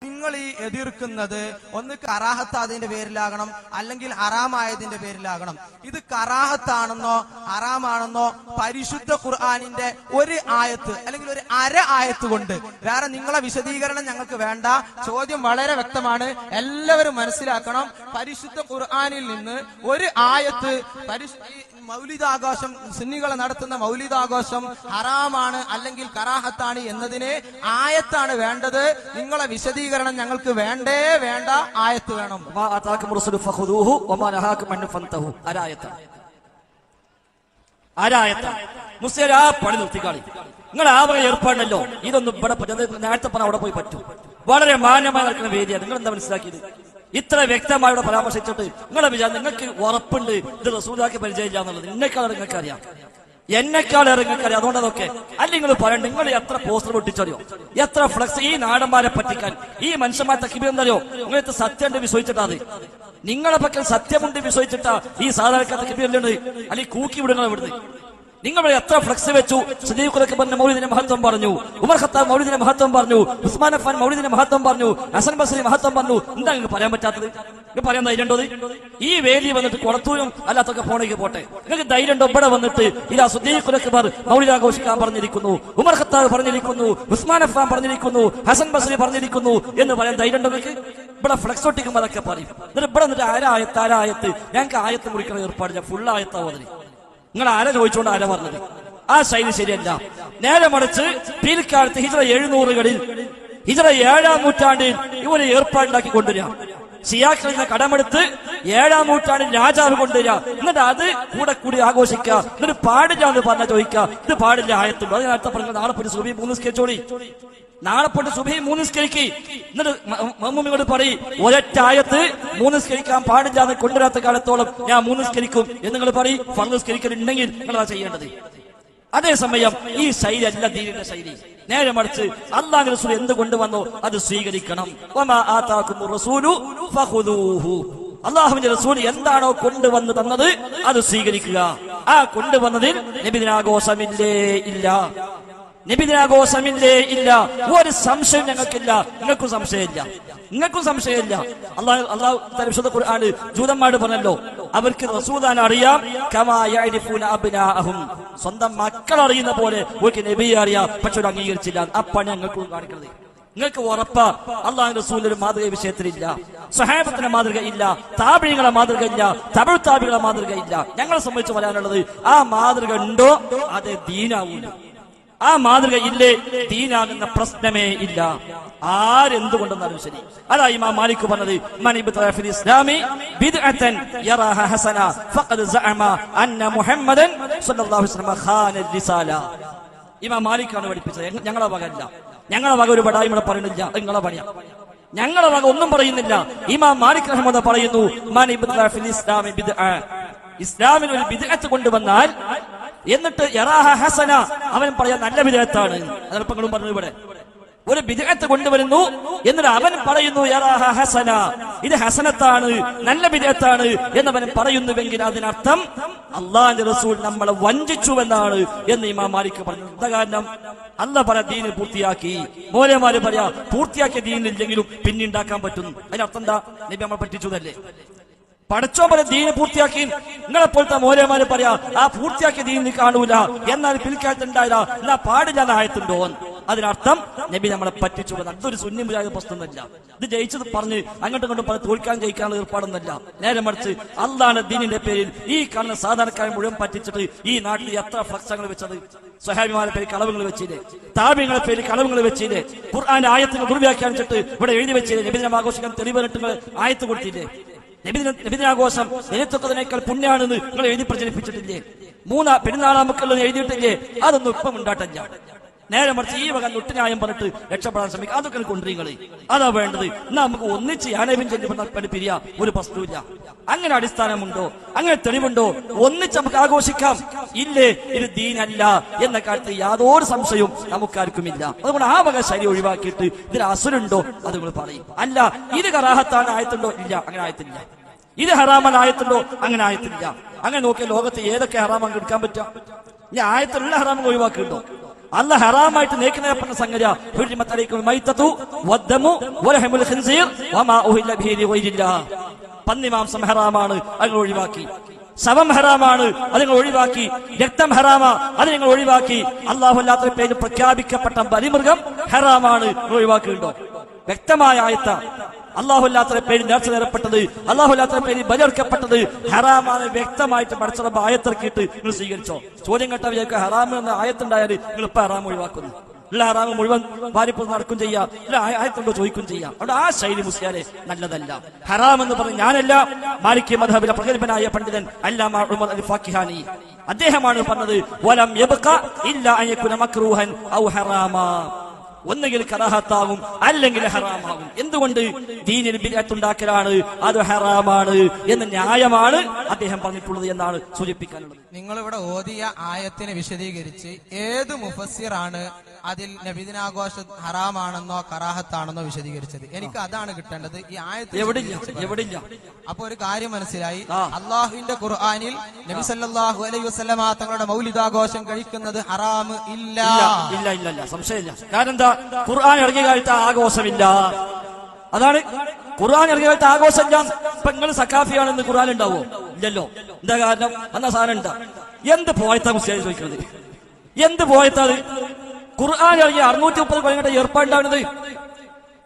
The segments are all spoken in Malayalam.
നിങ്ങൾ ഈ എതിർക്കുന്നത് ഒന്ന് കറാഹത്താതിന്റെ പേരിലാകണം, അല്ലെങ്കിൽ ഹറാമായതിന്റെ പേരിലാകണം. ഇത് കറാഹത്താണെന്നോ ഹറാമാണെന്നോ പരിശുദ്ധ ഖുർആനിന്റെ ഒരു ആയത്ത് അല്ലെങ്കിൽ ഒരു അര ആയത്ത് കൊണ്ട് വേറെ നിങ്ങളെ വിശദീകരണം ഞങ്ങൾക്ക് വേണ്ട. ചോദ്യം വളരെ വ്യക്തമാണ്, എല്ലാവരും മനസ്സിലാക്കണം. പരിശുദ്ധ ഖുർആനിൽ നിന്ന് ഒരു ആയത്ത് മൗലിദാഘോഷം, സുന്നികളെ നടത്തുന്ന മൗലിദാഘോഷം ഹറാമാണ് അല്ലെങ്കിൽ കറാഹത്താണ് എന്നതിന് ആയത്താണ് വേണ്ടത്. നിങ്ങളെ വിശദീകരണം ഞങ്ങൾക്ക് വേണ്ടേ വേണ്ട, ആയത്ത് വേണം. മുസ്ലിം ആ പണി നിർത്തിക്കാളി. നിങ്ങൾ ആ വക ഏർപ്പാടല്ലോ, ഇതൊന്നും ഇവിടെ നേരത്തെ പറഞ്ഞ അവിടെ പോയി പറ്റും. വളരെ മാന്യമായി നടക്കുന്ന വേദിയാണ്. നിങ്ങൾ എന്താ മനസ്സിലാക്കിയത്? ഇത്ര വ്യക്തമായി ഇവിടെ പരാമർശിച്ചിട്ട് നിങ്ങളെ വിചാരം നിങ്ങൾക്ക് ഉറപ്പുണ്ട് ഇത് റസൂലാക്കി പരിചയമില്ല എന്നുള്ളത്. എന്നെക്കാളേറെ നിങ്ങൾക്ക് അറിയാം, എന്നെക്കാളേറെ നിങ്ങൾക്ക് അറിയാം. അതുകൊണ്ട് അതൊക്കെ അല്ല നിങ്ങൾ പറയണ്ട. നിങ്ങൾ എത്ര പോസ്റ്റർ പൊട്ടിച്ചറിയോ, എത്ര ഫ്ലക്സ് ഈ നാടന്മാരെ പറ്റിക്കാൻ ഈ മനുഷ്യന്മാരെ തക്കിബിയെന്നറിയോ? നിങ്ങൾക്ക് സത്യം വിശ്വസിച്ചിട്ടാ അത് നിങ്ങളെ പക്കൽ സത്യമുണ്ട് വിശ്വസിച്ചിട്ടാ ഈ സാധാരണക്കാർ തക്കിബിയല്ലുണ്ട് അല്ലെങ്കിൽ കൂക്കി വിടുന്നത് ഇവിടുന്ന്. നിങ്ങൾ എത്ര ഫ്ലക്സ് വെച്ചു? സദീഖ് മൗലിദിന്റെ മഹത്വം പറഞ്ഞു, ഉമർ ഖത്താബ് മൗലിദിന്റെ മഹത്വം പറഞ്ഞു, ഉസ്മാൻ അഫ്ഫാൻ മൗലിദിന്റെ മഹത്വം പറഞ്ഞു, ഹസൻ ബസ്രി മഹത്വം പറഞ്ഞു. എന്താ നിങ്ങൾക്ക് പറയാൻ പറ്റാത്തത്? നിങ്ങൾക്ക് പറയാൻ ധൈര്യമുണ്ടോ? ഈ വേദി വന്നിട്ട് കുളത്തൂരും അല്ലാത്തൊക്കെ പോണേക്ക് പോട്ടെ, നിങ്ങൾക്ക് ധൈര്യമുണ്ടോ? ഇവിടെ വന്നിട്ട് ഇതാ സദീഖ് അക്ബർ മൗലിദ് ആഘോഷിക്കാൻ പറഞ്ഞിരിക്കുന്നു, ഉമർ ഖത്താബ് പറഞ്ഞിരിക്കുന്നു, ഉസ്മാൻ അഫ്ഫാൻ പറഞ്ഞിരിക്കുന്നു, ഹസൻ ബസ്രി പറഞ്ഞിരിക്കുന്നു എന്ന് പറയാൻ ധൈര്യമുണ്ടോ നിങ്ങൾക്ക്? ഇവിടെ ഫ്ലക്സ് ഒട്ടിക്കുമ്പോൾ അതൊക്കെ പറയും. എന്നിട്ട് ഇവിടെ വന്നിട്ട് ആരായത്ത് ഞങ്ങൾക്ക് ആയത്ത് മുറിക്കുന്ന ഏർപ്പാട് ഞാൻ ഫുൾ ആയത്താവുന്നതിന് നിങ്ങൾ ആരെ ചോദിച്ചുകൊണ്ട് ആരാ പറഞ്ഞത്? ആ ശൈലി ശരിയല്ല. നേരെ മറിച്ച് പിൽക്കാലത്ത് ഹിജ്റ 700-കളിൽ ഹിജ്റ 7-ാം നൂറ്റാണ്ടിൽ ഇവരെ ഏർപ്പാടുണ്ടാക്കി കൊണ്ടുവരിക. ഷിയാക്കളിൽ നിന്ന് കടമെടുത്ത് 7-ാം നൂറ്റാണ്ടിൽ രാജാവ് കൊണ്ടുവരിക. എന്നിട്ട് അത് കൂടി ആഘോഷിക്കുക. എന്നിട്ട് പാടില്ല എന്ന് പറഞ്ഞാൽ ചോദിക്കുക ഇത് പാടില്ല ആയത്തുണ്ട്. അത് നേരത്തെ പറഞ്ഞ നാളെ പോയി സുബഹി 3 നിസ്കരിച്ചോളി, നാളെ പോയിട്ട് സുബഹി 3 നിസ്കരിക്ക്. എന്നിട്ട് മമ്മൂമിയോട് പറയും ഒരൊറ്റ ആയത്ത് 3 നിസ്കരിക്കാൻ പാടില്ല എന്ന് കൊണ്ടുവരാത്ത കാലത്തോളം ഞാൻ 3 നിസ്കരിക്കും എന്ന് നിങ്ങൾ പറയും. ഫർദ് നിസ്കരിക്കലുണ്ടെങ്കിൽ നിങ്ങൾ അത് ചെയ്യേണ്ടത്. അതേസമയം ഈ ശൈലി അല്ല ദീനിന്റെ ശൈലി. നേരെ മറിച്ച് അല്ലാഹു റസൂൽ എന്ത് കൊണ്ടുവന്നോ അത് സ്വീകരിക്കണം. വമാ ആതാകുമുർ റസൂലു ഫഖുദൂഹു. അല്ലാഹുവിന്റെ റസൂൽ എന്താണോ കൊണ്ടുവന്ന് തന്നത് അത് സ്വീകരിക്കുക. ആ കൊണ്ടുവന്നതിൽ നബിദിനാഘോഷമില്ലേ ഇല്ല, നബിദിനാഘോഷമില്ലേ ഇല്ല. ഒരു സംശയം ഞങ്ങൾക്കില്ല, നിങ്ങൾക്കും സംശയമില്ല, നിങ്ങൾക്കും സംശയമില്ല. അള്ളാഹു വിശുദ്ധ ഖുർആനിൽ ജൂതന്മാരോട് പറഞ്ഞല്ലോ അവർക്ക് റസൂലിനെ അറിയാം, കമാ യഅരിഫൂന അബ്നാഅഹും. സ്വന്തം മക്കൾ അറിയുന്ന പോലെ അവർക്ക് നബിയെ അറിയാം, പക്ഷെ അവർ അംഗീകരിച്ചില്ല. ആ പണി ഞങ്ങൾക്ക് കാണിക്കുന്നത്. നിങ്ങൾക്ക് ഉറപ്പാ അള്ളാഹു റസൂലിന്റെ മാതൃക വിഷയത്തിലില്ല, സ്വഹാബത്തിന്റെ മാതൃക ഇല്ല, താബിഈങ്ങളുടെ മാതൃക ഇല്ല, തബഉ താബിഈങ്ങളുടെ മാതൃക ഇല്ല. ഞങ്ങളെ സംബന്ധിച്ച് പറയാനുള്ളത് ആ മാതൃക ഉണ്ടോ അത് ദീനാവൂല. ആ മാതൃക ഇല്ലേ ദീനാകുന്ന പ്രശ്നമേ ഇല്ല. ആരെന്തുകൊണ്ടെന്നാലും ശരി. അതാ ഇമാം മാലിക് പറഞ്ഞത് മൻ ഇബ്തദഅ ഫിൽ ഇസ്ലാമി ബിദ്അതൻ യറാഹ ഹസന ഫഖദ് സഅമ അന്ന മുഹമ്മദൻ സ്വല്ലല്ലാഹു അലൈഹി വസല്ലം ഖാന റിസാല. ഇമാം മാലിക്കാണ് പഠിപ്പിച്ചത്. ഞങ്ങളെ വകല്ല, ഞങ്ങളെ വക ഒരു ബടായി ഇവിടെ പറയുന്നില്ല, നിങ്ങളെ പണിയാ. ഞങ്ങളെ വക ഒന്നും പറയുന്നില്ല. ഇമാം മാലിക് റഹ്മത്തുള്ളാഹി പറയുന്നു മൻ ഇബ്തദഅ ഫിൽ ഇസ്ലാമി ബിദ്അ, ഇസ്ലാമിൽ ഒരു ബിദ്അത്ത് കൊണ്ടുവന്നാൽ എന്നിട്ട് യറാഹ ഹസന അവൻ പറയാൻ നല്ല ബിദ്അത്താണ്. അതൽപ്പങ്ങളും പറഞ്ഞു ഇവിടെ ഒരു ബിദ്അത്ത് കൊണ്ടുവരുന്നു എന്നിട്ട് അവൻ പറയുന്നു യറാഹ ഹസന, ഇത് ഹസനത്താണ്, നല്ല ബിദ്അത്താണ് എന്നവൻ പറയുന്നുവെങ്കിൽ അതിനർത്ഥം അല്ലാഹുവിന്റെ റസൂൽ നമ്മളെ വഞ്ചിച്ചുവെന്നാണ് എന്ന് ഇമാം മാലിക് പറഞ്ഞു. എന്താ കാരണം? അല്ലാഹ് പറയാ ദീന് പൂർത്തിയാക്കി, മൗലവിമാര് പറയാ പൂർത്തിയാക്കിയ ദീനില്ലെങ്കിലും പിന്നെ ഉണ്ടാക്കാൻ പറ്റുന്നു. അതിനർത്ഥം എന്താ? നബി നമ്മളെ പറ്റിച്ചതല്ലേ? പടച്ചോ പോലെ ദീന് പൂർത്തിയാക്കി. നിങ്ങളെപ്പോലത്തെ മൗലവിമാര് പറയാ ആ പൂർത്തിയാക്കിയ ദീനിൽ കാണൂല, എന്നാൽ പിൽക്കാലത്ത് ഉണ്ടായില്ല, എന്നാ പാടില്ല എന്ന് ആയത്തുണ്ടോ? അതിനർത്ഥം നബി നമ്മളെ പറ്റിച്ചു. അതൊരു സുന്നി മുജാഹിദ് പ്രശ്നമൊന്നുമല്ല. ഇത് ജയിച്ചത് പറഞ്ഞ് അങ്ങോട്ടും ഇങ്ങോട്ടും പറഞ്ഞ് തോൽക്കാൻ ജയിക്കാനുള്ള ഏർപ്പാടൊന്നുമല്ല. നേരെ മറിച്ച് അള്ളാഹുവിന്റെ ദീനിന്റെ പേരിൽ ഈ കാണുന്ന സാധാരണക്കാരെ മുഴുവൻ പറ്റിച്ചിട്ട് ഈ നാട്ടിൽ എത്ര ഫ്ലക്സങ്ങൾ വെച്ചത്? സ്വഹാബിമാരുടെ പേര് കളവുകൾ വെച്ചില്ലേ, താബിഈങ്ങളുടെ പേര് കളവുകൾ വെച്ചില്ലേ, ഖുർആന്റെ ആയത്തുകൾ ദുർവ്യാഖ്യാനിച്ചിട്ട് ഇവിടെ എഴുതി വെച്ചില്ലേ, നബിദിനം ആഘോഷിക്കാൻ തെളിവ് ആയത്ത് കൊടുത്തില്ലേ, നബിദിനാഘോഷം നിലത്തൊക്കതിനേക്കാൾ പുണ്യാണെന്ന് നിങ്ങൾ എഴുതി പ്രചരിപ്പിച്ചിട്ടില്ലേ, 3 പെരുന്നാളാമക്കുള്ളത് എഴുതിയിട്ടില്ലേ? അതൊന്നും ഇപ്പം ഉണ്ടാട്ടില്ല. നേരെ മറിച്ച് ഈ വക നുട്ടിനായം പറഞ്ഞിട്ട് രക്ഷപ്പെടാൻ ശ്രമിക്കുക. അതൊക്കെ കൊണ്ടുവരികളെ അതാ വേണ്ടത്. എന്നാ നമുക്ക് ഒന്നിച്ച് യാനേബിൻ ചെല്ലി പിരിയാ ഒരു പ്രശ്നമില്ല. അങ്ങനെ അടിസ്ഥാനമുണ്ടോ, അങ്ങനെ തെളിവുണ്ടോ? ഒന്നിച്ച് നമുക്ക് ആഘോഷിക്കാം. ഇല്ലേ ഇത് ദീനല്ല എന്ന കാര്യത്തിൽ യാതൊരു സംശയവും നമുക്കാർക്കുമില്ല. അതുകൊണ്ട് ആ വക ശരി ഒഴിവാക്കിയിട്ട് ഇതിൽ അസുരുണ്ടോ അത് നിങ്ങൾ പറയും. അല്ല ഇത് കറാഹത്താണ് ആയത്തുണ്ടോ? ഇല്ല, അങ്ങനെ ആയത്തില്ല. ഇത് ഹറാമൻ ആയത്തുണ്ടോ? അങ്ങനെ ആയത്തില്ല. അങ്ങനെ നോക്കിയ ലോകത്ത് ഏതൊക്കെ ഹറാമാൻ എടുക്കാൻ പറ്റാം? ഇനി ആയത്തുള്ള ഹറാമൻ ഒഴിവാക്കിയിട്ടുണ്ടോ? അല്ലാഹ് ഹറാമായിട്ട് നേക്കുന്നതിനെ സംഗതിയാ ഹുരിമത് അലൈക്കും മൈതതു വദ്ദമു വലഹമുൽ ഖിൻസീർ വമാ ഉഹില്ല ബിഹി ലിഗൈരില്ലാഹ്. പന്നിമാംസം ഹറാമാണ്, അത് ഒഴിവാക്കി. ശവം ഹറാമാണ്, അത് നിങ്ങൾ ഒഴിവാക്കി. രക്തം ഹറാമാ, അത് നിങ്ങൾ ഒഴിവാക്കി. അല്ലാഹു അല്ലാത്ത പേരിൽ പ്രഖ്യാപിക്കപ്പെട്ട ബലിമൃഗം ഹറാമാണ്, ഒഴിവാക്കിയിട്ടുണ്ടോ? വ്യക്തമായ ആയത്ത. അല്ലാഹു അല്ലാത്ത പേരിൽ നേർച്ച നേരപ്പെട്ടത്, അല്ലാഹു അല്ലാത്ത പേരിൽ ബലിയർക്കപ്പെട്ടത് ഹറാമാണ് വ്യക്തമായിട്ട് പഠിച്ചുള്ള ആയത്തിറക്കിയിട്ട് നിങ്ങൾ സ്വീകരിച്ചോ? ചോദ്യം കേട്ട വിചാരിക്കുക ഹറാം എന്ന ആയത്തുണ്ടായാൽ നിങ്ങൾ ഇപ്പൊ ഹറാം ഒഴിവാക്കുന്നു. എല്ലാ ഹറാമും മുഴുവൻ വാരിപ്പോ നടക്കും ചെയ്യാം, എല്ലാ ആയത്തുണ്ടോ ചോദിക്കും ചെയ്യാം. അവിടെ ആ ശൈലി മുസ്ലിയാരെ നല്ലതല്ല. ഹറാം എന്ന് പറഞ്ഞ് ഞാനല്ല, മാലിക്കി മദ്ഹബിലെ പ്രഗത്ഭനായ പണ്ഡിതൻ അല്ലാമ ഉമർ അൽ ഫാക്കിഹാനി അദ്ദേഹമാണ് പറഞ്ഞത്, വലം യബ്ഖ ഇല്ലാ അൻ യകുന മക്റൂഹൻ ഔ ഹറാമാ. ഒന്നുകിൽ കറാഹത്താകും അല്ലെങ്കിൽ ഹറാമാകും. എന്തുകൊണ്ട്? ദീനിൽ ബിദ്അത്ത് ഉണ്ടാക്കലാണ്, അത് ഹറാമാണ് എന്ന ന്യായമാണ് അദ്ദേഹം പറഞ്ഞിട്ടുള്ളത് എന്നാണ് സൂചിപ്പിക്കാനുള്ളത്. നിങ്ങളിവിടെ ഓതിയ ആയത്തിനെ വിശദീകരിച്ച് ഏത് മുഫസ്സിറാണ് അതിൽ നബിദിനാഘോഷം ഹറാമാണെന്നോ കറാഹത്താണെന്നോ വിശദീകരിച്ചത്? എനിക്ക് അതാണ് കിട്ടേണ്ടത്. ഈ ആയത്ത് എവിടില്ല. അപ്പൊ ഒരു കാര്യം മനസ്സിലായി, അള്ളാഹുവിന്റെ ഖുർആനിൽ നബി സല്ലല്ലാഹു അലൈഹി വസല്ലമ തങ്ങളുടെ മൗലിദാഘോഷം കഴിക്കുന്നത് ഹറാം ഇല്ല. സംശയമില്ല. കാരണം എന്താ? ഖുർആൻ ഇറങ്ങിയ കാലത്ത് ആഘോഷമില്ല. അതാണ് ഖുർആൻ ഇറങ്ങിയ കാലത്ത് ആഘോഷമില്ല. ഇപ്പൊ നിങ്ങൾ സക്കാഫിയാണെന്ന് ഖുർആൻ ഉണ്ടാവോ? ഇല്ലല്ലോ. എന്താ കാരണം? എന്നാ സാധനം ഉണ്ടാ. എന്ത് പോയത്താ മുസ്ലിം ചോദിക്കുന്നത്? എന്ത് പോയത്താത്? ഖുർആൻ ഇറങ്ങി 630 കൊല്ലം കഴിഞ്ഞ ഏർപ്പാടുണ്ടാവുന്നത്.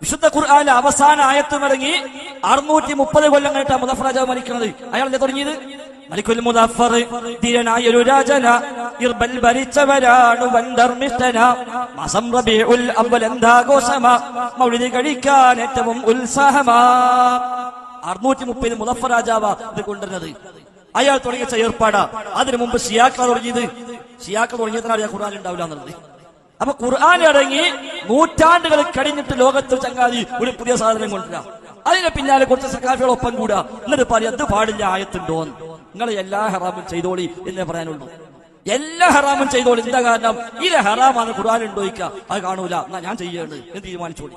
വിശുദ്ധ ഖുർആനിലെ അവസാന ആയത്തും ഇറങ്ങി 630 കൊല്ലം കഴിഞ്ഞിട്ടാണ് മുദഫർ രാജാവ് മരിക്കുന്നത്. അയാൾ എന്താ തുടങ്ങിയത്? മലിക്കുൽ മുദഫർ ധീരനായ ഒരു രാജന ഇർബൽ ഭരിച്ചവരാണു വൻധർമ്മിഷ്ഠന മാസം റബീഉൽ അവ്വൽ എന്താഘോഷമാ മൗലിദ് കഴിക്കാൻ ഏറ്റവും ഉത്സാഹമാ. 630 മുദഫർ രാജാവാ ഇത് കൊണ്ടുവരുന്നത്. അയാൾ തുടങ്ങിയ ഏർപ്പാടാ. അതിനു മുമ്പ് ഷിയാക്ക തുടങ്ങിയത്. ഷിയാക്ക തുടങ്ങിയതിനാണ് ഖുർആൻ ഉണ്ടാവില്ല എന്നുള്ളത്. അപ്പൊ ഖുർആൻ ഇറങ്ങി നൂറ്റാണ്ടുകൾ കഴിഞ്ഞിട്ട് ലോകത്ത് ചങ്ങാതി ഒരു പുതിയ സാധനം കൊണ്ടുവരാം. അതിന് പിന്നാലെ കുറച്ച് സക്കാഫികൾ ഒപ്പം കൂടാ. എന്നിട്ട് പറയാം അത് പാടില്ല, ആയത്തുണ്ടോന്ന്. നിങ്ങൾ എല്ലാ ഹറാമും ചെയ്തോളി എന്നേ പറയാനുള്ളൂ. എല്ലാ ഹറാമും ചെയ്തോളി. എന്താ കാരണം? ഇത് ഹറാമാണ് ഖുർആൻ ഉണ്ടോയിക്ക, അത് കാണൂല, എന്നാ ഞാൻ ചെയ്യേണ്ടത് എന്ന് തീരുമാനിച്ചോളി.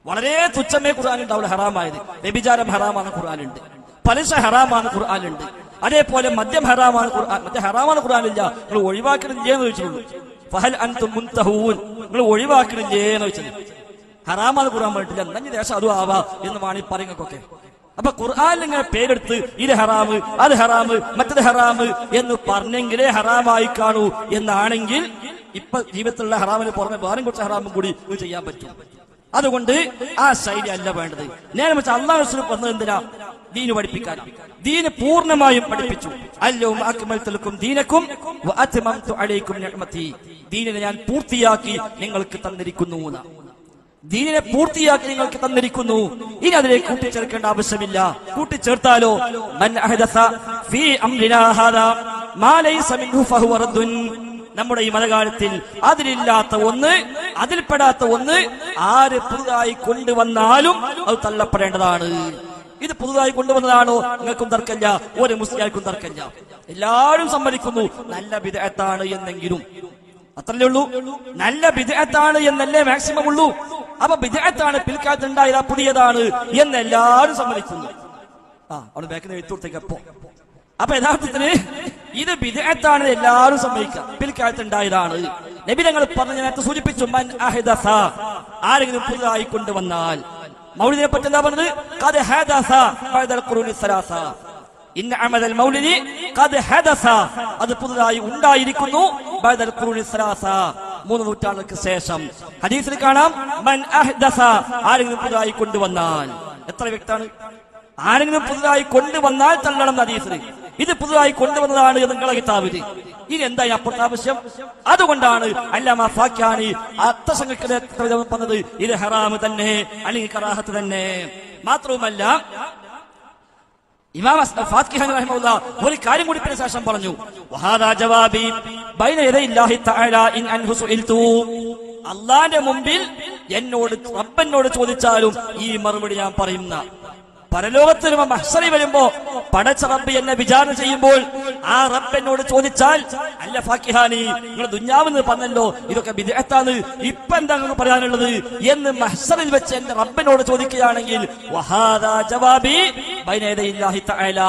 വളരെ തുച്ഛമേ ഖുർആൻ ഉണ്ടാവില്ല ഹറാമായത്. വ്യഭിചാരം ഹറാമാണ് ഖുർആനുണ്ട്, പലിശ ഹറാമാണ് ഖുർആനുണ്ട്, അതേപോലെ മദ്യം ഹറാമാണ് ഖുർആൻ. മദ്യം ഹറാമാണ് ഖുർആനില്ല, നിങ്ങൾ ഒഴിവാക്കണില്ലേന്ന് ചോദിച്ചുള്ളൂ. ഫഹൽ അൻതും മുൻതഹൂൻ, നിങ്ങൾ ഒഴിവാക്കണില്ലേന്ന് ചോദിച്ചത്. ഹറാമാണ് ഖുർആൻ പറഞ്ഞിട്ടില്ല, നഞ്ഞ ദേശം അതും ആവാ എന്ന് വേണി പറയുന്നൊക്കെ. അപ്പൊ ഖുർആനിൽ ഇങ്ങനെ പേരെടുത്ത് ഇത് ഹറാമ്, അത് ഹറാമ്, മറ്റത് ഹറാമ് എന്ന് പറഞ്ഞെങ്കിലേ ഹറാമായി കാണൂ എന്നാണെങ്കിൽ ഇപ്പൊ ജീവിതത്തിലുള്ള ഹറാമിന് പുറമെ വേറെ കുറച്ച് ഹറാമും കൂടി ചെയ്യാൻ പറ്റും. അതുകൊണ്ട് ആ ശൈലി അല്ല വേണ്ടത്. നേരെ വെച്ചാൽ അല്ലാഹു റസൂൽ പറഞ്ഞത് എന്തിനാ? ദീന് പഠിപ്പിക്കാനാണ്. ദീന് പൂർണ്ണമായും പഠിപ്പിച്ചു. അൽയൗമ അക്മൽതു ലക്കും ദീനക്കും വഅത്മംതു അലൈക്കും നിഅമതി. ദീനിനെ ഞാൻ പൂർത്തിയാക്കി നിങ്ങൾക്ക് തന്നിരിക്കുന്നു. ദീനിനെ പൂർത്തിയാക്കി നിങ്ങൾക്ക് തന്നിരിക്കുന്നു. ഇനി അതിലേക്ക് കൂട്ടിച്ചേർക്കേണ്ട ആവശ്യമില്ല. കൂട്ടിച്ചേർത്താലോ മൻ അഹദസ ഫീ അംരിനാ ഹാദാ മാ ലൈസ മിൻഹു ഫഹുവ റദ്ദുൻ. നമ്മുടെ ഈ മലകാലത്തിൽ അതിലില്ലാത്ത ഒന്ന്, അതിൽപ്പെടാത്ത ഒന്ന് ആര് പുതുതായി കൊണ്ടുവന്നാലും അത് തള്ളപ്പെടേണ്ടതാണ്. ഇത് പുതുതായി കൊണ്ടുവന്നതാണോ? നിങ്ങൾക്കും തർക്കമില്ല, ഒരു മുസ്ലിയാർക്കും തർക്കമില്ല. എല്ലാവരും സമ്മതിക്കുന്നു നല്ല ബിദ്അത്താണ് എന്നെങ്കിലും. അത്രല്ലേ ഉള്ളൂ. നല്ല ബിദ്അത്താണ് എന്നല്ലേ മാക്സിമം ഉള്ളൂ. അപ്പൊ ബിദ്അത്താണ് പിൽക്കാലത്ത് ഉണ്ടായത് പുതിയതാണ് എന്നെല്ലാവരും സമ്മതിക്കുന്നു. അവിടെ ബാക്കിൽ നിന്ന് എഴുത്തൂർത്തേക്കപ്പോ അപ്പൊ യഥാർത്ഥത്തിന് ഇത് ബിദ്അത്താണ് എല്ലാവരും സമ്മതിക്കുക, പിൽക്കാലത്ത് ഉണ്ടായതാണ്. നബി തങ്ങൾ പറഞ്ഞ നേരത്തെ സൂചിപ്പിച്ചു, മൻ അഹദസ, ആരെങ്കിലും പുതുതായി കൊണ്ടുവന്നാൽ. മൗലിദിനെ പറ്റി എന്താ പറഞ്ഞത്? ഖദ് ഹദസ ബഅദൽ ഖുറൂനി സലാസ. ഇന്ന അമദൽ മൗലിദി ഖദ് ഹദസ, അത് പുതുതായി ഉണ്ടായിരിക്കുന്നു. ബഅദൽ ഖുറൂനി സലാസ, 3 നൂറ്റാണ്ടുകൾക്ക് ശേഷം. ഹദീസിൽ കാണാം മൻ അഹദസ, ആരെങ്കിലും പുതുതായി കൊണ്ടുവന്നാൽ. എത്ര വ്യക്തമാണ്? ആരെങ്കിലും പുതുതായി കൊണ്ടുവന്നാൽ തള്ളണം ഹദീസിൽ. ഇത് പുതുതായി കൊണ്ടുവന്നതാണ് എന്ന് നിങ്ങളെ കിതാബില്. ഇനി എന്താ അപ്പുറത്തെ ആവശ്യം? അതുകൊണ്ടാണ് അല്ലാമ ഫാക്കിഹാനി അർത്ഥസംഖ്യകളെ പറഞ്ഞത് ഇത് ഹറാമ് തന്നെ അല്ലെങ്കിൽ കറാഹത്ത് തന്നെ. മാത്രവുമല്ല ഇമാം ഫാക്കിഹാനി റഹിമഹുല്ലാഹ് ഒരു കാര്യം കൂടി പിന്നെ ശേഷം പറഞ്ഞു, വഹാദാ ജവാബി ബൈന യദൈല്ലാഹി തആല ഇൻ അൻഹു സുഇൽതു. അല്ലാഹുവിന്റെ മുമ്പിൽ എന്നോട് റബ്ബനോട് ചോദിച്ചാലും ഈ മറുപടി ഞാൻ പറയുന്ന. പരലോകത്ത് വരുമ്പോ മഹ്ശറിൽ വരുമ്പോ പടച്ച റബ്ബ് എന്നെ വിചാരണ ചെയ്യുമ്പോൾ ആ റബ്ബ് എന്നോട് ചോദിച്ചാൽ, അല്ല ഫാക്കിഹാനി, നിങ്ങൾ ദുനിയാവെന്ന് പറഞ്ഞല്ലോ, ഇതൊക്കെ ബിദ്അത്താണ്, ഇപ്പൊ എന്താ നിങ്ങൾക്ക് പറയാനുള്ളത് എന്ന് മഹ്ശറിൽ വെച്ച് എന്റെ റബ്ബിനോട് ചോദിക്കുകയാണെങ്കിൽ വഹാദാ ജവാബി ബൈന യദൈല്ലാഹി തആല,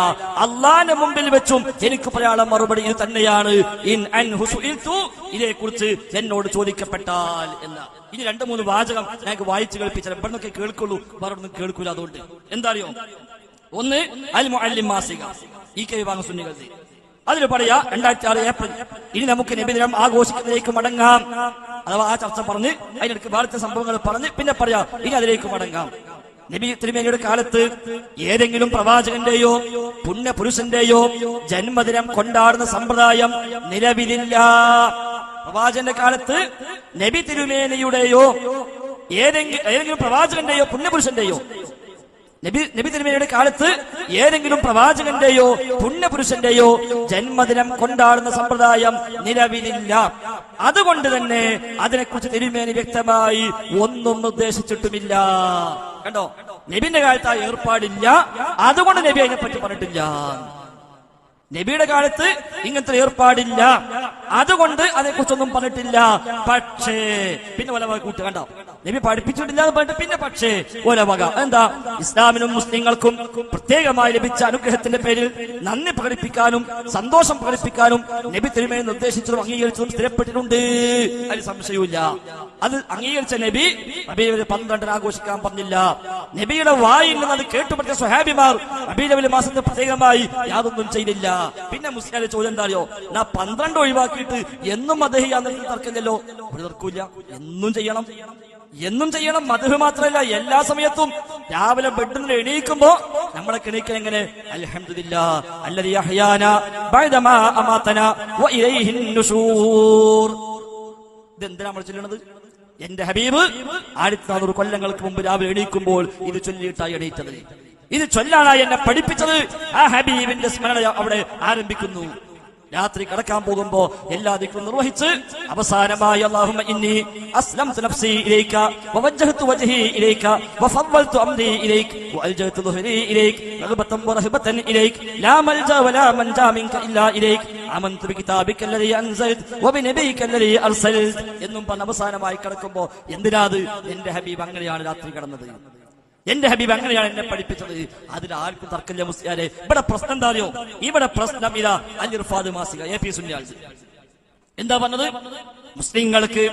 അല്ലാഹുവിന്റെ മുമ്പിൽ വെച്ചും എനിക്ക് പറയാനുള്ള മറുപടി ഇത് തന്നെയാണ്. ഇൻ അൻഹു സുഇൽതു, ഇതേക്കുറിച്ച് എന്നോട് ചോദിക്കപ്പെട്ടാൽ എന്ന. ഇനി 2-3 വാചകം ഞങ്ങൾക്ക് വായിച്ചു കേൾപ്പിച്ചാൽ ഇവിടുന്നൊക്കെ കേൾക്കുള്ളൂ, വേറെ ഒന്നും കേൾക്കൂല. അതുകൊണ്ട് എന്താ അറിയോ, ഒന്ന് അൽ മുഅല്ലിം മാസിക, ഈ വിഭാഗം സുന്നികളുടെ, അതിൽ പറയാ 2006 ഏപ്രിൽ, ഇനി നമുക്ക് നബിദിനം ആഘോഷിക്കുന്നതിലേക്ക് മടങ്ങാം. അഥവാ ആ ചർച്ച പറഞ്ഞ് അതിനിടയ്ക്ക് ഭാരത സംഭവങ്ങൾ പറഞ്ഞ് പിന്നെ പറയാ ഇനി അതിലേക്ക് മടങ്ങാം. നബി തിരുമേനിയുടെ കാലത്ത് ഏതെങ്കിലും പ്രവാചകന്റെയോ പുണ്യപുരുഷന്റെയോ ജന്മദിനം കൊണ്ടാടുന്ന സമ്പ്രദായം നിലവിലില്ല. പ്രവാചകന്റെ കാലത്ത് നബി തിരുമേനിയുടെയോ ഏതെങ്കിലും പ്രവാചകന്റെയോ പുണ്യപുരുഷന്റെയോ നബി തിരുമേനിയുടെ കാലത്ത് ഏതെങ്കിലും പ്രവാചകന്റെയോ പുണ്യപുരുഷന്റെയോ ജന്മദിനം കൊണ്ടാടുന്ന സമ്പ്രദായം നിലവിലില്ല. അതുകൊണ്ട് തന്നെ അതിനെക്കുറിച്ച് തിരുമേനി വ്യക്തമായി ഒന്നും നിർദ്ദേശിച്ചിട്ടുമില്ല. കണ്ടോ, നബിന്റെ കാലത്ത് ആ ഏർപ്പാടില്ല, അതുകൊണ്ട് നബി അതിനെപ്പറ്റി പറഞ്ഞിട്ടില്ല. നബിയുടെ കാലത്ത് ഇങ്ങനത്തെ ഏർപ്പാടില്ല, അതുകൊണ്ട് അതേക്കുറിച്ചൊന്നും പറഞ്ഞിട്ടില്ല. പക്ഷേ പിന്നെ ഒലവക കൂട്ട്, കണ്ടോ, നബി പഠിപ്പിച്ചിട്ടില്ല എന്ന് പറഞ്ഞിട്ട് പിന്നെ പക്ഷേ ഒലവക. എന്താ, ഇസ്ലാമിനും മുസ്ലിങ്ങൾക്കും പ്രത്യേകമായി ലഭിച്ച അനുഗ്രഹത്തിന്റെ പേരിൽ നന്ദി പ്രകടിപ്പിക്കാനും സന്തോഷം പ്രകടിപ്പിക്കാനും നബി തിരുമേനി നിർദ്ദേശിച്ചതും അംഗീകരിച്ചതും സ്ഥിരപ്പെട്ടിട്ടുണ്ട്. അതിൽ സംശയമില്ല. അത് അംഗീകരിച്ച നബി റബീഉൽ 12 ആഘോഷിക്കാൻ പറഞ്ഞില്ല. നബിയുടെ വായിൽ നിന്ന് അത് കേട്ടുപറ്റിയ സ്വഹാബിമാർ റബീഉൽ മാസത്തിൽ പ്രത്യേകമായി യാതൊന്നും ചെയ്തില്ല. പിന്നെ മുസ്ലിം ചോദ്യം എന്താ അറിയോ, 12 ഒഴിവാക്കിയിട്ട് എന്നും മദ്ഹ് ചെയ്യാൻ തർക്കമില്ലല്ലോ. ഒരു തർക്കമില്ല, എന്നും ചെയ്യണം. മദ്ഹ് മാത്രമല്ല, എല്ലാ സമയത്തും രാവിലെ ബെഡിൽ നിന്ന് എണീക്കുമ്പോ നമ്മളെ എണീക്കാൻ എങ്ങനെ, അൽഹംദുലില്ലാഹ് അല്ലദീ അഹ്യാനാ ബഅദമാ അമാതനാ വഇലൈഹിൻ നുശൂർ. ഇതെന്തിനാ നമ്മൾ ചൊല്ലണത്? എന്റെ ഹബീബ് 1400 കൊല്ലങ്ങൾക്ക് മുമ്പ് രാവിലെ എണീക്കുമ്പോൾ ഇത് ചൊല്ലിയിട്ടായി എണീറ്റത്. ഇത് ചൊല്ലാനായി എന്നെ പഠിപ്പിച്ചത്. ആ ഹബീബിന്റെ സ്മരണ അവിടെ ആരംഭിക്കുന്നു. രാത്രി കിടക്കാൻ പോകുമ്പോ എല്ലാ ദിക്റും നിർവഹിച്ച് അവസാനമായി അല്ലാഹുമ്മ ഇന്നി അസ്ലംതു നഫ്സി ഇലൈക വവജ്ജഹതു വജ്ഹി ഇലൈക വഫവ്വൽതു അംരി ഇലൈക വഅൽജഅതു ളുഹ്രി ഇലൈക റഗ്ബതൻ വറഹബതൻ ഇലൈക ലാ മൽജാ വലാ മൻജാ മിൻക ഇല്ലാ ഇലൈക ആമൻതു ബികിതാബിക അല്ലദീ അൻസൽത വബിനബിയിക അല്ലദീ അർസൽത എന്നും പറഞ്ഞ് അവസാനമായി കിടക്കുമ്പോ എന്തിനാത്, എന്റെ ഹബീബ് അങ്ങനെയാണ് രാത്രി കിടന്നത്, എന്റെ ഹബീബ് അങ്ങനെയാണ് എന്നെ പഠിപ്പിച്ചത്. അതിൽ ആർക്കും തർക്കമില്ല മുസ്ലിയാരെ. ഇവിടെ പ്രശ്നം എന്താ അറിയോ, ഇവിടെ പ്രശ്നം ഇതാ അൽ ഇർഫാദ് മാസിക AP സുന്നിയാൽ എന്താ പറഞ്ഞത്, മുസ്ലിങ്ങൾക്ക്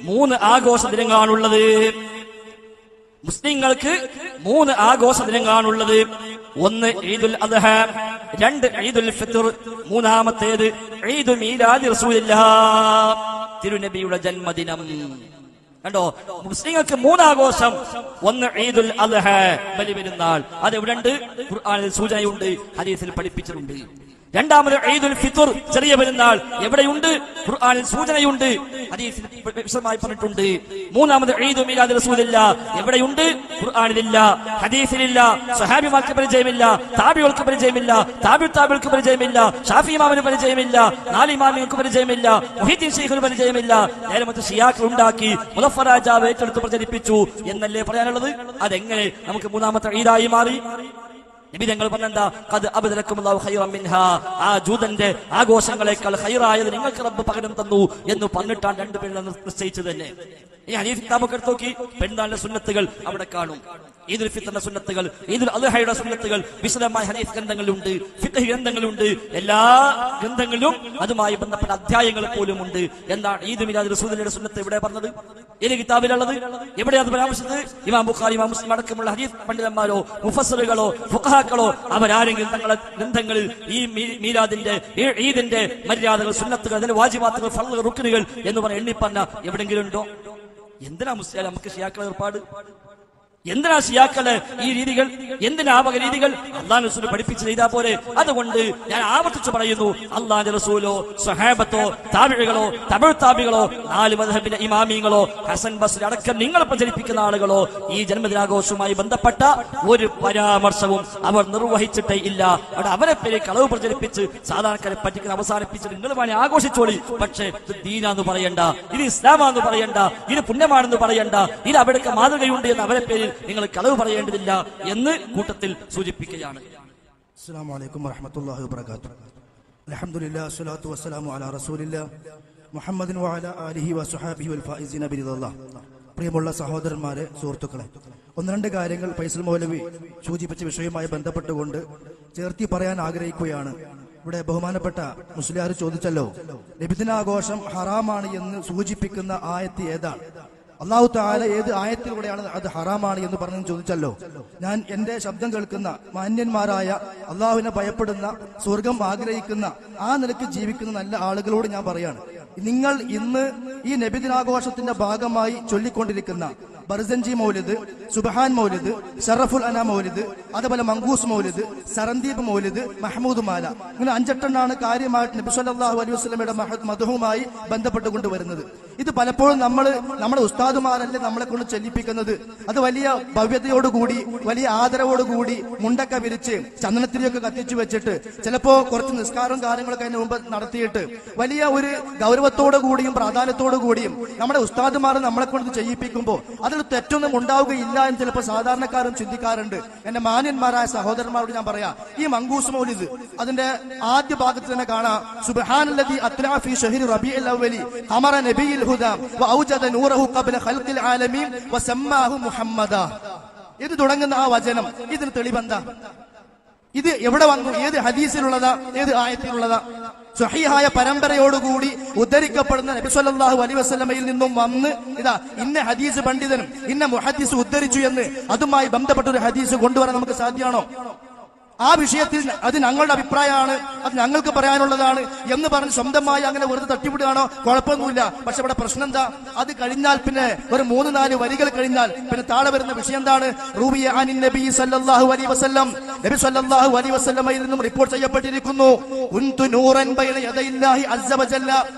3 ആഘോഷ ദിനങ്ങളാണുള്ളത്. മുസ്ലിങ്ങൾക്ക് 3 ആഘോഷ ദിനങ്ങളാണുള്ളത്. 1 ഈദുൽ അദ്ഹ, 2 ഈദുൽ ഫിത്ർ, 3-ാമത്തേത് ഈദു മീലാദി റസൂലില്ലാഹ്, തിരുനബിയുടെ ജന്മദിനം. കണ്ടോ, മുസ്ലിങ്ങൾക്ക് 3 ആഘോഷം. 1 ഈദുൽ അദ്ഹ, ബലിപെരുന്നാൾ. അതെവിടെയുണ്ട്? ഖുർആനിൽ സൂചനയുണ്ട്, ഹദീസിൽ പഠിപ്പിച്ചിട്ടുണ്ട്. 2-ാമത് ഈദുൽ ഫിത്ർ, ചെറിയ പെരുന്നാൾ. എവിടെയുണ്ട്? ഖുർആനിൽ സൂചനയുണ്ട്, ഹദീസിൽ വിശദമായി പറഞ്ഞിട്ടുണ്ട്. 3-ാമത് ഈദു മീലാദ് റസൂലില്ലാഹ്, എവിടെയുണ്ട്? ഖുർആനിലില്ല, ഹദീസിലില്ല, സ്വഹാബിമാർക്ക് പരിചയമില്ല, താബിഉകൾക്ക് പരിചയമില്ല, താബിഉകൾക്ക് പരിചയമില്ല, ഷാഫി ഇമാമിന് പരിചയമില്ല, 4 ഇമാമിങ്ങൾക്ക് പരിചയമില്ല, മുഹീദ്ദീൻ ശൈഖിന് പരിചയമില്ല. നേരെ മറ്റ് ശിയാക്കൾ ഉണ്ടാക്കി മുദഫർ രാജാവ് ഏറ്റെടുത്ത് പ്രചരിപ്പിച്ചു എന്നല്ലേ പറയാനുള്ളത്? അതെങ്ങനെ നമുക്ക് 3-ാമത്തെ ഈദായി മാറി? നബി തങ്ങൾ പറഞ്ഞെന്താ, ഖദ് അബ്ദലക്കുമുല്ലാഹു ഖൈറൻ മിൻഹാ, ആ ജൂതന്റെ ആഘോഷങ്ങളെക്കാൾ ഖൈറായത് നിങ്ങൾക്ക് റബ്ബ് പകരം തന്നു എന്ന് പറഞ്ഞിട്ടാണ് 2 പേരും നിശ്ചയിച്ചത് തന്നെ. ഈ ഹദീസ് കിതാബൊക്കെ എടുത്ത് നോക്കി, പെരുന്നാളിന്റെ സുന്നത്തുകൾ അവിടെ കാണും, ഈദുൽ ഫിത്റിന്റെ സുന്നത്തുകൾ, ഈദുൽ അദ്ഹയുടെ സുന്നത്തുകൾ വിശദമായ ഹദീസ് ഗ്രന്ഥങ്ങളിലുണ്ട്, ഫിഖ് ഗ്രന്ഥങ്ങളുണ്ട്, എല്ലാ ഗ്രന്ഥങ്ങളിലും അതുമായി ബന്ധപ്പെട്ട അധ്യായങ്ങൾ പോലും ഉണ്ട്. എന്താണ് ഈദ് മീലാദ് റസൂലിന്റെ സുന്നത്ത് എവിടെ പറഞ്ഞത്? ഏത് കിതാബിലുള്ളത്? എവിടെയാണ് പരാമർശിച്ചത്? ഇമാം ബുഖാരി, ഇമാം മുസ്ലിം അടക്കമുള്ള ഹദീസ് പണ്ഡിതന്മാരോ മുഫസ്സിറുകളോ ഫുഖഹാക്കളോ അവരാരെങ്കിലും തങ്ങളുടെ ഗ്രന്ഥങ്ങളിൽ ഈ മീലാദിന്റെ ഈദിന്റെ മര്യാദകൾ, സുന്നത്തുകൾ, അതിന്റെ വാജിബാത്തുകൾ, ഫർളുകൾ, റുക്നുകൾ എന്ന് പറഞ്ഞ എണ്ണിപ്പറഞ്ഞ എവിടെങ്കിലും ഉണ്ടോ? എന്തിനാ മുസ്ലിം നമുക്ക് ശിയാക്കളെ ഏർപ്പാട്? എന്തിനാ ശിയാക്കള് ഈ രീതികൾ? എന്തിനാ ആവക രീതികൾ? അല്ലാഹുവിന്റെ റസൂൽ പഠിപ്പിച്ച് ചെയ്താൽ പോലെ. അതുകൊണ്ട് ഞാൻ ആവർത്തിച്ചു പറയുന്നു, അല്ലാഹുവിന്റെ റസൂലോ സ്വഹാബത്തോ താബിഈകളോ തബഉ താബിഈകളോ 4 മദ്ഹബിന്റെ ഇമാമിങ്ങളോ ഹസൻ ബസ്രി അടക്കം നിങ്ങൾ പ്രചരിപ്പിക്കുന്ന ആളുകളോ ഈ ജന്മദിനാഘോഷവുമായി ബന്ധപ്പെട്ട ഒരു പരാമർശവും അവർ നിർവഹിച്ചിട്ടേ ഇല്ല. അവിടെ അവരെ പേരെ കളവ് പ്രചരിപ്പിച്ച് സാധാരണക്കാരെ പറ്റിക്കുന്ന അവസാനിപ്പിച്ചിട്ട് നിങ്ങൾ വേണേ ആഘോഷിച്ചോളി, പക്ഷേ ഇത് ദീനാന്ന് പറയണ്ട, ഇത് ഇസ്ലാമാന്ന് പറയണ്ട, ഇത് പുണ്യമാണെന്ന് പറയണ്ട, ഇത് അവിടേക്ക് മാതൃകയുണ്ട് എന്ന് അവരെ പേരിൽ നിങ്ങൾ കളവ് പറയേണ്ടതില്ല എന്ന് കൂട്ടത്തിൽ സൂചിപ്പിക്കുകയാണ്. അസ്സലാമു അലൈക്കും വറഹ്മത്തുള്ളാഹി വബറകാതുഹു. അൽഹംദുലില്ലാഹി വസ്സലാത്തു വസ്സലാമു അലാ റസൂലില്ലാഹ് മുഹമ്മദിൻ വഅലാ ആലിഹി വസ്വഹാബിഹി വൽ ഫായിസീന ബിറിദല്ലാഹ്. പ്രിയമുള്ള സഹോദരന്മാരെ, സുഹൃത്തുക്കളെ, ഒന്ന് രണ്ട് കാര്യങ്ങൾ ഫൈസൽ മൗലവി സൂചിപ്പിച്ച വിഷയവുമായി ബന്ധപ്പെട്ടുകൊണ്ട് ചേർത്തി പറയാൻ ആഗ്രഹിക്കുകയാണ്. ഇവിടെ ബഹുമാനപ്പെട്ട മുസ്ലിയാർ ചോദിച്ചല്ലോ, നബിദിനാഘോഷം ഹറാമാണ് എന്ന് സൂചിപ്പിക്കുന്ന ആയത്ത് ഏതാണ്? അല്ലാഹു തആല ഏത് ആയത്തിലൂടെയാണ് അത് ഹറാമാണ് എന്ന് പറഞ്ഞു ചോദിച്ചല്ലോ. ഞാൻ എന്റെ ശബ്ദം കേൾക്കുന്ന മാന്യന്മാരായ അള്ളാഹുവിനെ ഭയപ്പെടുന്ന സ്വർഗം ആഗ്രഹിക്കുന്ന ആ നിലയ്ക്ക് ജീവിക്കുന്ന നല്ല ആളുകളോട് ഞാൻ പറയാണ്, നിങ്ങൾ ഇന്ന് ഈ നബിദിനാഘോഷത്തിന്റെ ഭാഗമായി ചൊല്ലിക്കൊണ്ടിരിക്കുന്ന ബർസൻജി മൗലിദ്, സുബ്ഹാൻ മൗലിദ്, ഷറഫുൽ അന മൗലിദ്, അതുപോലെ മങ്കൂസ് മൗലിദ്, സരന്ദീപ് മൗലിദ്, മഹ്മൂദ് മാല, ഇങ്ങനെ 5-8 കാര്യമായിട്ട് നബി സല്ലല്ലാഹു അലൈഹി വസല്ലമയുടെ മദ്ഹുമായി ബന്ധപ്പെട്ടുകൊണ്ട് വരുന്നത്. ഇത് പലപ്പോഴും നമ്മുടെ ഉസ്താദുമാരല്ലേ നമ്മളെ കൊണ്ട് ചെല്ലിപ്പിക്കുന്നത്. അത് വലിയ ഭവ്യതയോടുകൂടി വലിയ ആദരവോടുകൂടി മുണ്ടൊക്കെ വിരിച്ച് ചന്ദനത്തിരിയൊക്കെ കത്തിച്ചു വെച്ചിട്ട് ചിലപ്പോ കുറച്ച് നിസ്കാരവും കാര്യങ്ങളൊക്കെ അതിന് മുമ്പ് നടത്തിയിട്ട് വലിയ ഒരു ഗൗരവത്തോടു കൂടിയും പ്രാധാന്യത്തോടു കൂടിയും നമ്മുടെ ഉസ്താദുമാർ നമ്മളെ കൊണ്ട് ചെയ്യിപ്പിക്കുമ്പോൾ അതിൽ തെറ്റൊന്നും ഉണ്ടാവുകയില്ല എന്ന് ചിലപ്പോൾ സാധാരണക്കാരും ചിന്തിക്കാറുണ്ട്. എന്റെ മാന്യന്മാരായ സഹോദരന്മാരോട് ഞാൻ പറയാം, ഈ മങ്കൂസ് മൗലിദ് അതിന്റെ ആദ്യ ഭാഗത്ത് തന്നെ കാണാം, സുബ്ഹാനല്ലദി അത്ലാ ഫീ ശഹ്രി റബീഉൽ അവ്വലി ഖമറ നബിയിൽ ഹുദാ വഔജദ നൂറഹു ഖബ്ല ഖൽഖിൽ ആലമീൻ വസമ്മാഹു മുഹമ്മദ. ഇത് തുടങ്ങുന്ന ആ വചനം, ഇതിന് തെളിവെന്താ? ഇത് എവിടെ വന്നു? ഏത് ഹദീസിലുള്ളതാ? ഏത് ആയത്തിലുള്ളതാ? സ്വഹീഹായ പരമ്പരയോടുകൂടി ഉദ്ധരിക്കപ്പെടുന്ന നബി സല്ലല്ലാഹു അലൈഹി വസല്ലമയിൽ നിന്നും വന്ന് ഇതാ ഇന്ന ഹദീസ് പണ്ഡിതനും ഇന്ന മുഹദ്ദിസ് ഉദ്ധരിച്ചു എന്ന് അതുമായി ബന്ധപ്പെട്ട ഒരു ഹദീസ് കൊണ്ടുവരാൻ നമുക്ക് സാധ്യമാണോ? ആ വിഷയത്തിൽ അത് ഞങ്ങളുടെ അഭിപ്രായമാണ്, അത് ഞങ്ങൾക്ക് പറയാനുള്ളതാണ് എന്ന് പറഞ്ഞ് സ്വന്തമായി അങ്ങനെ വെറുതെ തട്ടിവിടുകയാണോ? കുഴപ്പമൊന്നുമില്ല. പക്ഷെ ഇവിടെ പ്രശ്നം എന്താ? അത് കഴിഞ്ഞാൽ പിന്നെ ഒരു 3-4 വരികൾ കഴിഞ്ഞാൽ പിന്നെ താഴെ വരുന്ന വിഷയം എന്താണ്? റൂബിയ അനിൻ നബി സല്ലല്ലാഹു അലൈഹി വസല്ലം, നബി സല്ലല്ലാഹു അലൈഹി വസല്ലമയിൽ നിന്നും റിപ്പോർട്ട് ചെയ്യപ്പെട്ടിരിക്കുന്നു, കുൻതു നൂറൻ ബൈന യദൈല്ലാഹി അസ്സ വജല്ല,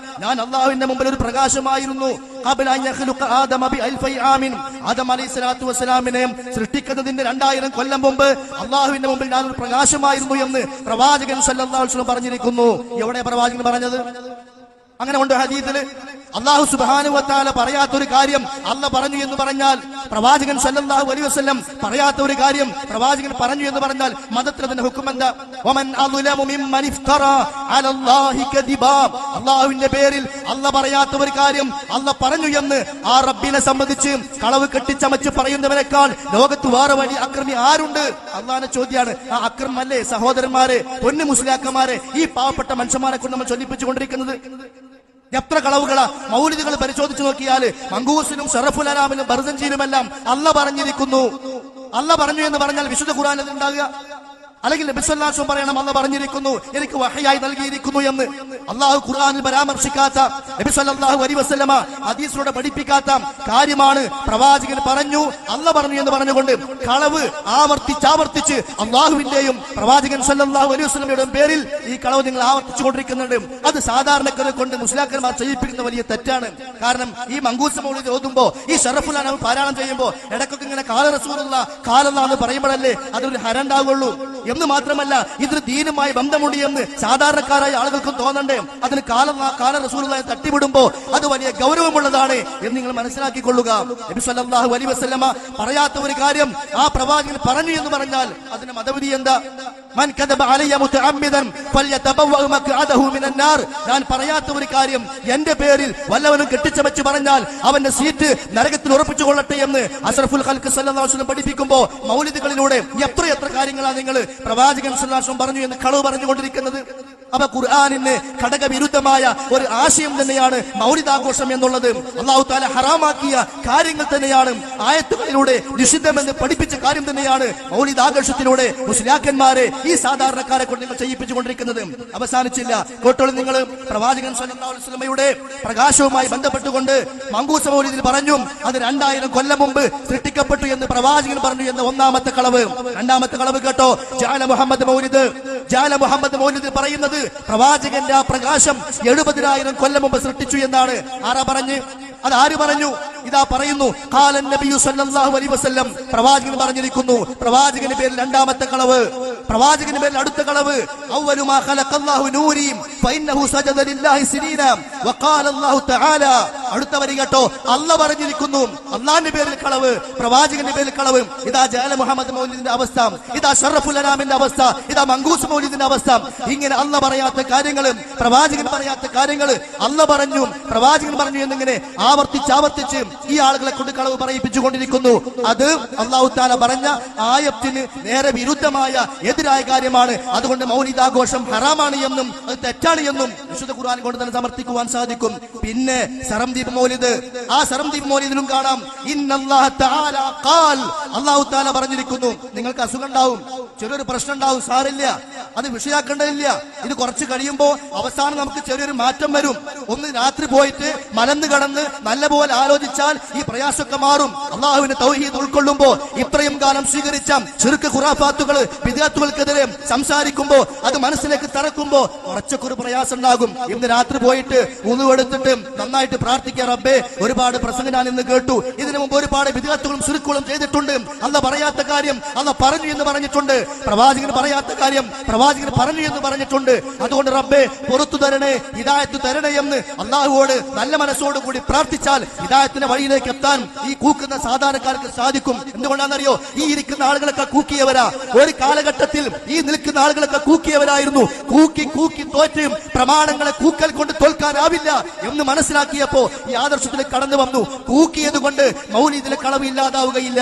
ഞാൻ അല്ലാഹുവിന്റെ മുമ്പിൽ ഒരു പ്രകാശമായിരുന്നു. ഖബല അൻ യഖ്ലുഖ ആദമ ബി അൽഫി ആമിൻ, ആദം അലൈഹിസ്സലാത്തു വസ്സലാമിനെ സൃഷ്ടിക്കുന്നതിന്റെ 2000 കൊല്ലം മുമ്പ് അല്ലാഹുവിന്റെ മുമ്പിൽ ഞാൻ ഒരു പ്രകാശമായിരുന്നു എന്ന് പ്രവാചകൻ സല്ലല്ലാഹു അലൈഹി വസല്ലം പറഞ്ഞിരിക്കുന്നു. എവിടെ പ്രവാചകൻ പറഞ്ഞത്? അങ്ങനെ ഉണ്ട് ഹദീസിൽ. അല്ലാഹു സുബ്ഹാനഹു വ തആല പറയാത്തൊരു കാര്യം അല്ലാഹ് പറഞ്ഞു എന്ന് പറഞ്ഞാൽ, പ്രവാചകൻ സല്ലല്ലാഹു അലൈഹി വസല്ലം പറയാത്ത ഒരു കാര്യം പ്രവാചകൻ പറഞ്ഞു എന്ന് പറഞ്ഞാൽ മതത്തിൽ അതിന്റെ ഹുക്കം എന്താ? വമൻ അദ്ലമു മിമ്മൻ ഇഫ്തറാ അലല്ലാഹി കദിബാ, അല്ലാഹുവിന്റെ പേരിൽ അല്ലാഹ് പറയാത്ത ഒരു കാര്യം അല്ലാഹ് പറഞ്ഞു എന്ന് ആ റബ്ബിനെ സംബന്ധിച്ച് കളവ് കെട്ടിച്ചമച്ച് പറയുന്നവനേക്കാൾ ലോകത്ത് വേറെ വലിയ അക്രമി ആരുണ്ട്? അല്ലാഹുവിന്റെ ചോദ്യമാണ്. ആ അക്രമല്ലേ സഹോദരന്മാരെ, പൊന്നു മുസ്ലിയാക്കന്മാരെ, ഈ പാവപ്പെട്ട മനുഷ്യന്മാരെ കൊണ്ട് നമ്മൾ ചൊല്ലിപ്പിച്ചുകൊണ്ടിരിക്കുന്നത്? എത്ര കളവുകളാ! മൗലിദുകൾ പരിശോധിച്ചു നോക്കിയാൽ മങ്കൂസിലും ഷറഫുൽ അനാമിലും ബർസൻജിയിലുമെല്ലാം അല്ലാഹ് പറഞ്ഞിരിക്കുന്നു. അല്ലാഹ് പറഞ്ഞു എന്ന് പറഞ്ഞാൽ വിശുദ്ധ ഖുർആനിൽ അത് ഉണ്ടാകുക? അല്ലെങ്കിൽ നബി സല്ലല്ലാഹു അലൈഹി വസല്ലം പറയണം അല്ലാഹ് പറഞ്ഞിരിക്കുന്നു, എനിക്ക് വഹയായി നൽകിയിരിക്കുന്നു എന്ന്. അല്ലാഹു ഖുർആനിൽ പരാമർശിക്കാത്ത, നബി സല്ലല്ലാഹു അലൈഹി വസല്ലമ ഹദീസിലൂടെ പഠിപ്പിക്കാത്ത കാര്യമാണ് പ്രവാചകൻ പറഞ്ഞു, അല്ലാഹ് പറഞ്ഞു എന്ന് പറഞ്ഞുകൊണ്ട് കളവ് ആവർത്തിച്ച് അല്ലാഹുവിന്റെയും പ്രവാചകൻ സല്ലല്ലാഹു അലൈഹി വസല്ലമയുടെയും പേരിൽ ഈ കളവ് നിങ്ങൾ ആവർത്തിച്ചുകൊണ്ടിരിക്കുന്നുണ്ട്. അത് സാധാരണക്കാരെ കൊണ്ട് മുസ്ലിയാക്കന്മാർ ചെയ്യിപ്പിക്കുന്ന വലിയ തെറ്റാണ്. കാരണം ഈ മങ്കൂസ് മൗലിദ് ഓതുമ്പോ, ഈ ഷറഫുൽ അനാം പാരായണം ചെയ്യുമ്പോൾ ഇടയ്ക്കൊക്കെ ഇങ്ങനെ കാല റസൂലുള്ളാഹ് കാലല്ലാഹ് എന്ന് പറയുമ്പോഴല്ലേ അതൊരു ഹരം ഉണ്ടാവുള്ളൂ. എന്ന് മാത്രമല്ല, ഇതിന് ദീനുമായി ബന്ധമുണ്ട് എന്ന് സാധാരണക്കാരായ ആളുകൾക്കും തോന്നണ്ടേ? അതിന് കാല റസൂലുള്ളാഹിയെ തട്ടിവിടുമ്പോ അത് വലിയ ഗൗരവമുള്ളതാണ് എന്ന് നിങ്ങൾ മനസ്സിലാക്കിക്കൊള്ളുക. നബി സല്ലല്ലാഹു അലൈഹി വസല്ലമ പറയാത്ത ഒരു കാര്യം ആ പ്രവാചകൻ പറഞ്ഞു എന്ന് പറഞ്ഞാൽ അതിന്റെ മതവിധി എന്താ? മൻ കദബ അലയ്യ മുതഅമ്മിദൻ ഫൽയതബവ്വ മഖ്അദഹു മിനൻ നാർ. ഞാൻ പറയാത്ത ഒരു കാര്യം എന്റെ പേരിൽ വല്ലവനും കെട്ടിച്ചമച്ച് പറഞ്ഞാൽ അവന്റെ സീറ്റ് നരകത്തിൽ ഉറപ്പിച്ചു കൊള്ളട്ടെ എന്ന് അഷ്റഫുൽ ഖൽഖ് സല്ലല്ലാഹു അലൈഹി വസല്ലം പഠിപ്പിക്കുമ്പോൾ മൗലിദുകളിലൂടെ എത്ര കാര്യങ്ങളാണ് നിങ്ങൾ പ്രവാചകൻ സല്ലല്ലാഹു അലൈഹി വസല്ലം പറഞ്ഞു എന്ന് കളവ് പറഞ്ഞുകൊണ്ടിരിക്കുന്നത്? അപ്പൊ ഖുർആനിന് ഘടകവിരുദ്ധമായ ഒരു ആശയം തന്നെയാണ് മൗലിദാഘോഷം എന്നുള്ളത്. അല്ലാഹു തആല ഹറാമാക്കിയ കാര്യങ്ങൾ തന്നെയാണ്, ആയത്തുകളിലൂടെ നിഷിദ്ധമെന്ന് പഠിപ്പിച്ച കാര്യം തന്നെയാണ് മൗലിദാഘോഷത്തിലൂടെ മുസ്ലിയാക്കന്മാരെ, ഈ സാധാരണക്കാരെ കൊണ്ട് നിങ്ങൾ ചെയ്യിപ്പിച്ചുകൊണ്ടിരിക്കുന്നത്. അവസാനിച്ചില്ല, കേട്ടോളൂ നിങ്ങൾ. പ്രവാചകൻ സല്ലല്ലാഹു അലൈഹി വസല്ലമയുടെ പ്രകാശവുമായി ബന്ധപ്പെട്ടുകൊണ്ട് മങ്കൂസ് മൗലിദിൽ പറഞ്ഞു അത് 2000 കൊല്ലം മുമ്പ് സൃഷ്ടിക്കപ്പെട്ടു എന്ന് പ്രവാചകൻ പറഞ്ഞു എന്ന ഒന്നാമത്തെ കളവ്. രണ്ടാമത്തെ കളവ് കേട്ടോ, ജഅല മുഹമ്മദ് മൗലിദ് പറയുന്നത് പ്രവാചകന്റെ ആ പ്രകാശം 70,000 കൊല്ലം മുമ്പ് സൃഷ്ടിച്ചു എന്നാണ്. ആരാ പറഞ്ഞ്? അത് ആര് പറഞ്ഞു? ഇതാ പറയുന്നു, ഖാലൻ നബിയു സല്ലല്ലാഹു അലൈഹി വസല്ലം, പ്രവാചകൻ പറഞ്ഞിരിക്കുന്നു. പ്രവാചകന്റെ പേരിൽ രണ്ടാമത്തെ കളവ്, പ്രവാചകന്റെ പേരിൽ അടുത്ത കളവ്. അവ്വലു മാ ഖലഖല്ലാഹു നൂരി ഫഇന്നഹു സജദ ലില്ലാഹി സിനീന വഖാല അല്ലാഹു തആല. അടുത്ത വരി കേട്ടോ, അല്ലാഹ് പറഞ്ഞിരിക്കുന്നു. അല്ലാഹുവിന്റെ പേരിൽ കളവ്, പ്രവാചകന്റെ പേരിൽ കളവ്. ഇതാ ജാല മുഹമ്മദ് മൗലിദിന്റെ അവസ്ഥ, ഇതാ ഷറഫുൽ അനാമിന്റെ അവസ്ഥ, ഇതാ മങ്കൂസ് മൗലിദിന്റെ അവസ്ഥ. ഇങ്ങനെ അല്ലാഹ് പറയാത്ത കാര്യങ്ങൾ, പ്രവാചകൻ പറയാത്ത കാര്യങ്ങൾ അല്ലാഹ് പറഞ്ഞു, പ്രവാചകൻ പറഞ്ഞു എന്നിങ്ങനെ ആവർത്തിച്ച് ഈ ആളുകളെ കൊണ്ട് കളവ് പറയിപ്പിച്ചുകൊണ്ടിരിക്കുന്നു. അത് അല്ലാഹു തആല പറഞ്ഞ ആയത്തിന് നേരെ വിരുദ്ധമായ എതിരായ കാര്യമാണ്. അതുകൊണ്ട് മൗലിദാഘോഷം ഹറാമാണ് എന്നും അത് തെറ്റാണ് എന്നും വിശുദ്ധ ഖുർആൻ കൊണ്ട് തന്നെ സമർത്ഥിക്കുവാൻ സാധിക്കും. പിന്നെ സറംദീപ് മൗലിദ്, ആ സറംദീപ് മൗലിദിലും കാണാം, ഇന്നല്ലാഹ തആല ഖാൽ, അല്ലാഹു തആല പറഞ്ഞിരിക്കുന്നു. നിങ്ങൾക്ക് അസുഖം ഉണ്ടാവും, ചെറിയൊരു പ്രശ്നം ഉണ്ടാവും, സാരില്ല, അത് വിഷയാക്കേണ്ടതില്ല. ഇത് കുറച്ച് കഴിയുമ്പോൾ അവസാനം നമുക്ക് ചെറിയൊരു മാറ്റം വരും. ഒന്ന് രാത്രി പോയിട്ട് മലന്ന് കടന്ന് നല്ലപോലെ ആലോചിച്ചാൽ ഈ പ്രയാസമൊക്കെ മാറും. അള്ളാഹുവിന്റെ തൗഹീദ് ഉൾക്കൊള്ളുമ്പോ, ഇത്രയും കാലം സ്വീകരിച്ച ശിർക്ക് ഖുറാഫാത്തുകൾ ബിദ്അത്തുകൾക്കെതിരെ സംസാരിക്കുമ്പോ, അത് മനസ്സിലേക്ക് തറക്കുമ്പോ കുറച്ചൊക്കെ ഒരു പ്രയാസം ഉണ്ടാകും. ഇന്ന് രാത്രി പോയിട്ട് വുളു എടുത്തിട്ട് നന്നായിട്ട് പ്രാർത്ഥിക്കുക, റബ്ബേ ഒരുപാട് പ്രസംഗം ഞാൻ ഇന്ന് കേട്ടു, ഇതിനു മുമ്പ് ഒരുപാട് ബിദ്അത്തുകളും ശിർക്കുകളും ചെയ്തിട്ടുണ്ട്, അല്ലാഹ് പറയാത്ത കാര്യം അല്ലാഹ് പറഞ്ഞു എന്ന് പറഞ്ഞിട്ടുണ്ട്, പ്രവാചകൻ പറയാത്ത കാര്യം പ്രവാചകൻ പറഞ്ഞു എന്ന് പറഞ്ഞിട്ടുണ്ട്. അതുകൊണ്ട് റബ്ബേ പുറത്തു തരണേ, ഹിദായത്ത് തരണേ എന്ന് അള്ളാഹുവോട് നല്ല മനസ്സോട് കൂടി പ്രാർത്ഥിച്ചാൽ ഹിദായത്തിന്റെ വഴിയിലേക്ക് എത്താൻ ഈ കൂക്കുന്ന സാധാരണക്കാർക്ക് സാധിക്കും. എന്തുകൊണ്ടാണെന്നറിയോ? ഈ ഇരിക്കുന്ന ആളുകളൊക്കെ കൂക്കിയവരാ. ഒരു കാലഘട്ടത്തിൽ ഈ നിൽക്കുന്ന ആളുകളൊക്കെ കൂക്കിയവരായിരുന്നു. കൂക്കി തോറ്റ് പ്രമാണങ്ങളെ കൂക്കൽ കൊണ്ട് തോൽക്കാനാവില്ല എന്ന് മനസ്സിലാക്കിയപ്പോ ഈ ആദർശത്തിലേക്ക് കടന്നു വന്നു. കൂക്കിയത് കൊണ്ട് മൗലിദിലെ കളവ് ഇല്ലാതാവുകയില്ല,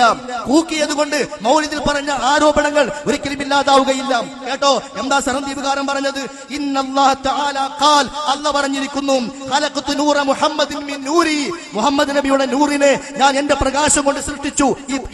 കൂക്കിയത് കൊണ്ട് മൗലിദിൽ പറഞ്ഞ ആരോപണങ്ങൾ ഒരിക്കലും ഇല്ലാതാവുകയില്ല. കേട്ടോ, എന്താ സറന്ദീപുകാരൻ പറഞ്ഞത്? ഇന്നല്ലാഹ തആല ഖാൽ, അല്ലാഹ് പറഞ്ഞിരിക്കുന്നു, ഖലഖതു നൂറ മുഹമ്മദിൻ മിൻ നൂരി, മുഹമ്മദ് നബിയുടെ നൂറിനെ ഞാൻ എന്റെ പ്രകാശം കൊണ്ട് സൃഷ്ടിച്ചു.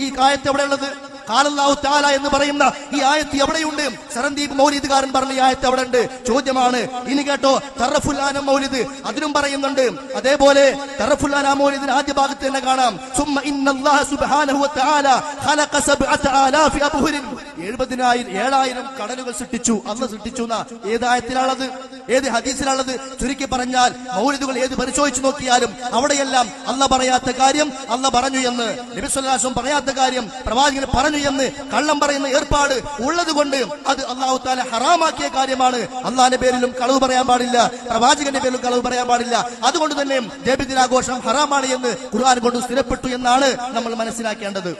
ഈ ആയത്ത് എവിടെയുള്ളത്? ഖാലല്ലാഹു തആല എന്ന് പറയുന്ന ഈ ആയത്ത് എവിടെയുണ്ട്? സറന്ദീപ് മൗലിദുകാരൻ പറഞ്ഞ ഈ ആയത്ത് അവിടെ ഉണ്ട്. ചോദ്യമാണ്. ഇനി കേട്ടോ, തറഫുൽ ആനം മൗലിദ്, അതിലും പറയുന്നുണ്ട്. അതേപോലെ തറഫുൽ ആനം മൗലിദിന്റെ ആദ്യ ഭാഗത്ത് തന്നെ കാണാം, സുമ്മ ഇന്നല്ലാഹ സുബ്ഹാനഹു വ തആല ഖലഖ സബ്അത ആലാഫി അബ്ഹുരിൻ, 70,000 കടലുകൾ സൃഷ്ടിച്ചു. അല്ലാഹ് സൃഷ്ടിച്ചു എന്നാ ഏത് ആയത്തിലാണത്? ഏത് ഹദീസിലാണത്? ചുരുക്കി പറഞ്ഞാൽ മൗലിദുകൾ ഏത് പരിശോധിച്ചു നോക്കിയാലും അവിടെയെല്ലാം അല്ലാഹ് പറയാത്ത കാര്യം അല്ലാഹ് പറഞ്ഞു എന്ന്, നബി സല്ലല്ലാഹു അലൈഹി വസല്ലം പറയാത്ത കാര്യം പ്രവാചകൻ പറഞ്ഞു എന്ന് കള്ളം പറയുന്ന ഏർപ്പാട് ഉള്ളത് കൊണ്ട് അത് അല്ലാഹു തആല ഹറാമാക്കിയ കാര്യമാണ്. അല്ലാഹുവിന്റെ പേരിലും കളവ് പറയാൻ പാടില്ല, പ്രവാചകന്റെ പേരിലും കളവ് പറയാൻ പാടില്ല. അതുകൊണ്ട് തന്നെ നബിദിനാഘോഷം ഹറാമാണ് എന്ന് ഖുർആൻ കൊണ്ട് സ്ഥിരപ്പെട്ടു എന്നാണ് നമ്മൾ മനസ്സിലാക്കേണ്ടത്.